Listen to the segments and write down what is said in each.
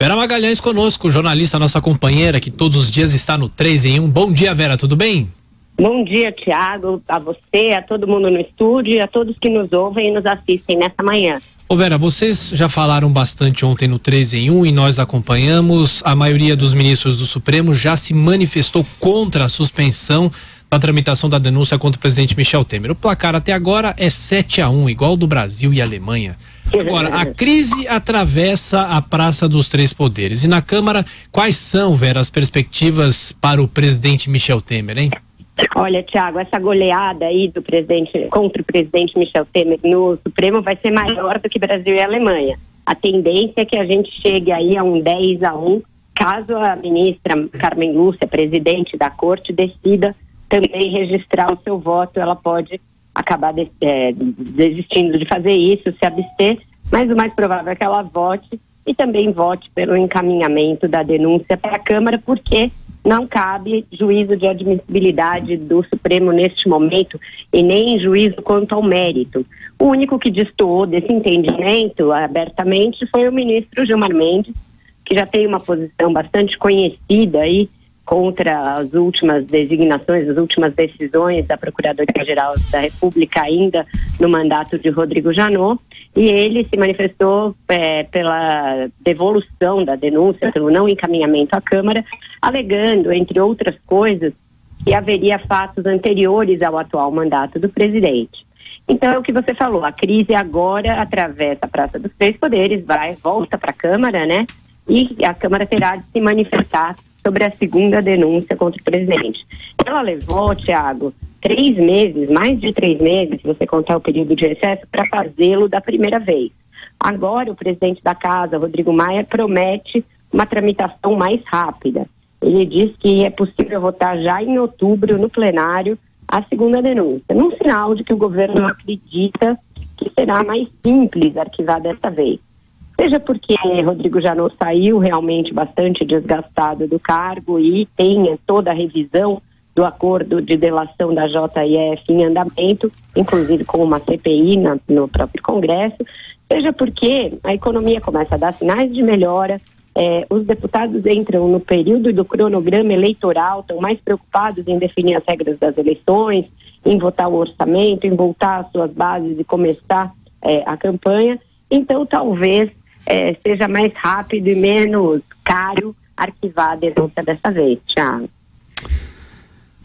Vera Magalhães conosco, jornalista, nossa companheira, que todos os dias está no 3 em 1. Bom dia, Vera, tudo bem? Bom dia, Tiago, a você, a todo mundo no estúdio e a todos que nos ouvem e nos assistem nessa manhã. Ô Vera, vocês já falaram bastante ontem no 3 em 1 e nós acompanhamos. A maioria dos ministros do Supremo já se manifestou contra a suspensão da tramitação da denúncia contra o presidente Michel Temer. O placar até agora é 7-1, igual do Brasil e Alemanha. Agora, a crise atravessa a Praça dos Três Poderes. E na Câmara, quais são, Vera, as perspectivas para o presidente Michel Temer, hein? Olha, Tiago, essa goleada aí do presidente contra o presidente Michel Temer no Supremo vai ser maior do que Brasil e Alemanha. A tendência é que a gente chegue aí a um 10-1, caso a ministra Carmen Lúcia, presidente da Corte, decida também registrar o seu voto. Ela pode acabar desistindo de fazer isso, se abster, mas o mais provável é que ela vote e também vote pelo encaminhamento da denúncia para a Câmara, porque não cabe juízo de admissibilidade do Supremo neste momento e nem juízo quanto ao mérito. O único que destoou desse entendimento abertamente foi o ministro Gilmar Mendes, que já tem uma posição bastante conhecida aí contra as últimas designações, as últimas decisões da Procuradoria-Geral da República ainda no mandato de Rodrigo Janot, e ele se manifestou pela devolução da denúncia, pelo não encaminhamento à Câmara, alegando, entre outras coisas, que haveria fatos anteriores ao atual mandato do presidente. Então é o que você falou, a crise agora atravessa a Praça dos Três Poderes, volta para a Câmara, né? E a Câmara terá de se manifestar sobre a segunda denúncia contra o presidente. Ela levou, Tiago, 3 meses, mais de 3 meses, se você contar o período de recesso, para fazê-lo da primeira vez. Agora o presidente da Casa, Rodrigo Maia, promete uma tramitação mais rápida. Ele diz que é possível votar já em outubro no plenário a segunda denúncia, num sinal de que o governo acredita que será mais simples arquivar dessa vez. Seja porque Rodrigo Janot saiu realmente bastante desgastado do cargo e tem toda a revisão do acordo de delação da JF em andamento, inclusive com uma CPI no próprio Congresso, seja porque a economia começa a dar sinais de melhora, os deputados entram no período do cronograma eleitoral, estão mais preocupados em definir as regras das eleições, em votar o orçamento, em voltar às suas bases e começar a campanha. Então, talvez seja mais rápido e menos caro arquivar a denúncia dessa vez, Thiago.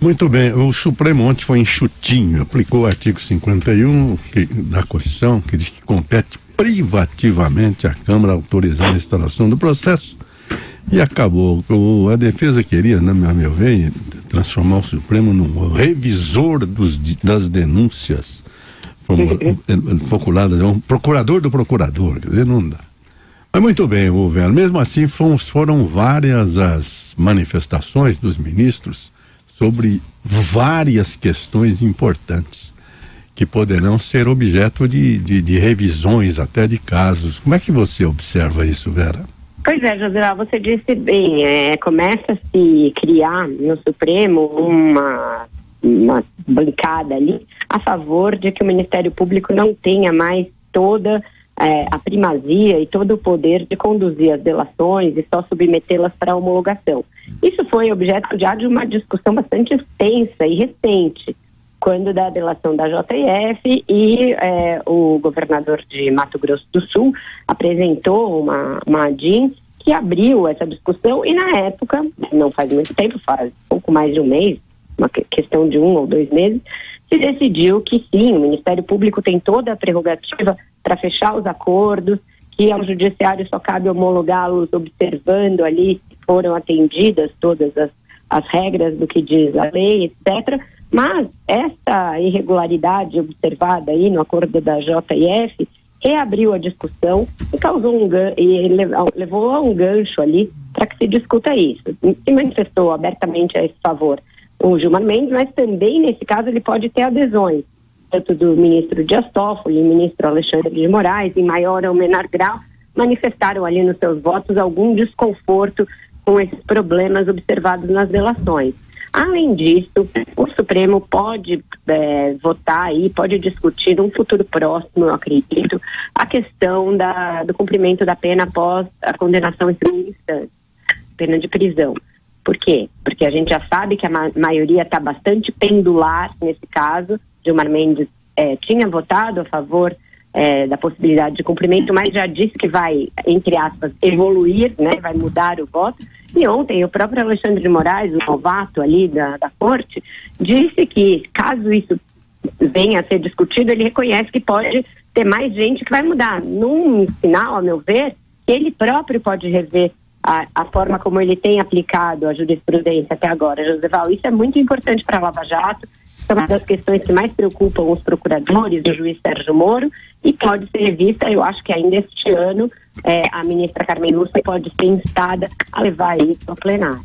Muito bem, o Supremo ontem foi enxutinho, aplicou o artigo 51 da Constituição, que diz que compete privativamente à Câmara autorizar a instalação do processo, e acabou. A defesa queria, a meu ver, transformar o Supremo num revisor das denúncias formuladas, um procurador do procurador, quer dizer, não dá. Mas muito bem, Vera, mesmo assim foram várias as manifestações dos ministros sobre várias questões importantes que poderão ser objeto de revisões até de casos. Como é que você observa isso, Vera? Pois é, José, você disse bem, começa a se criar no Supremo uma bancada ali a favor de que o Ministério Público não tenha mais toda a primazia e todo o poder de conduzir as delações e só submetê-las para homologação. Isso foi objeto já de uma discussão bastante extensa e recente, quando da delação da JF e o governador de Mato Grosso do Sul apresentou uma ADIM que abriu essa discussão e na época, não faz muito tempo, faz pouco mais de um mês, uma questão de 1 ou 2 meses, se decidiu que sim, o Ministério Público tem toda a prerrogativa para fechar os acordos, que ao Judiciário só cabe homologá-los observando ali se foram atendidas todas as regras do que diz a lei, etc. Mas essa irregularidade observada aí no acordo da JF reabriu a discussão e causou levou a um gancho ali para que se discuta isso. Se manifestou abertamente a esse favor o Gilmar Mendes, mas também nesse caso ele pode ter adesões, tanto do ministro Dias Toffoli e ministro Alexandre de Moraes, em maior ou menor grau, manifestaram ali nos seus votos algum desconforto com esses problemas observados nas delações. Além disso, o Supremo pode votar aí, pode discutir num futuro próximo, eu acredito, a questão do cumprimento da pena após a condenação em segunda instância, pena de prisão. Por quê? Porque a gente já sabe que a maioria está bastante pendular nesse caso. Gilmar Mendes tinha votado a favor da possibilidade de cumprimento, mas já disse que vai, entre aspas, evoluir, né? Vai mudar o voto. E ontem o próprio Alexandre de Moraes, o novato ali da corte, disse que caso isso venha a ser discutido, ele reconhece que pode ter mais gente que vai mudar. Num sinal, a meu ver, ele próprio pode rever a forma como ele tem aplicado a jurisprudência até agora, Joseval. Isso é muito importante para a Lava Jato, é uma das questões que mais preocupam os procuradores, o juiz Sérgio Moro, e pode ser revista, eu acho que ainda este ano, a ministra Carmen Lúcia pode ser instada a levar isso ao plenário.